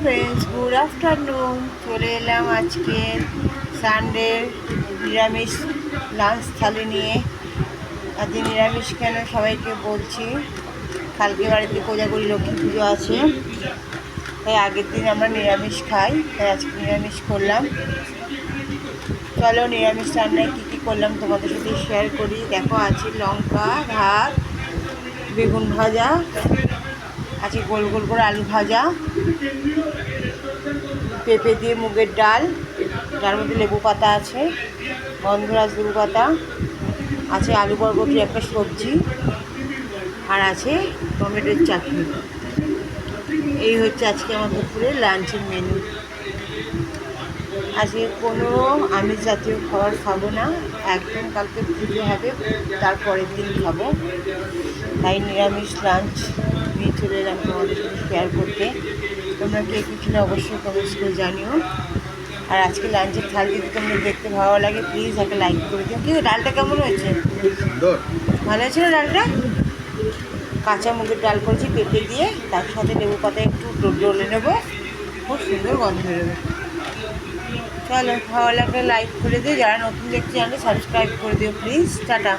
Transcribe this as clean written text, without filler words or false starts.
Friends, good afternoon. চলে এলাম আজকে সানডে নিরামিষ লাঞ্চ থালি নিয়ে। আজকে নিরামিষ কেন সবাইকে বলছি, কালকে বাড়িতে কোজাগরি লক্ষ্মী পুজো আছে, তাই আগের দিন আমরা নিরামিষ খাই, তাই আজকে নিরামিষ করলাম। চলো নিরামিষ রান্নায় কী কী করলাম তোমাদের সাথে শেয়ার করি। দেখো, আছে লঙ্কা, ভাত, বেগুন ভাজা, আছে গোল গোল করে আলু ভাজা, পেঁপে দিয়ে মুগের ডাল, যার মধ্যে লেবু পাতা আছে, গন্ধরাজ লেবু পাতা আছে, আলু বরবটি একটা সবজি, আর আছে টমেটোর চাটনি। এই হচ্ছে আজকে আমার দুপুরের লাঞ্চের মেনু। আজকে কোনো আমিষ জাতীয় খাবার খাবো না, একদম কালকে পুজো হবে তারপরের দিন খাবো, তাই নিরামিষ লাঞ্চ নিয়ে চলে এলাম তোমাদের সাথে শেয়ার করতে। তোমরা কে কিছু অবশ্যই কমেন্টস করে জানিও। আর আজকে লাঞ্চের থাল যদি তোমরা দেখতে ভালো লাগে প্লিজ একটা লাইক করে দিও। কিন্তু ডালটা কেমন হয়েছে? ভালো হয়েছে না ডালটা? কাঁচা মুগের ডাল করেছি পেঁপে দিয়ে, তার সাথে লেবু পাতা একটু ডলে নেবো, খুব সুন্দর গন্ধ বেরোবে। চলো, ভালো লাগলে লাইক করে দিও, যারা নতুন দেখতে চ্যানেলটা সাবস্ক্রাইব করে দিও প্লিজ। টাটা।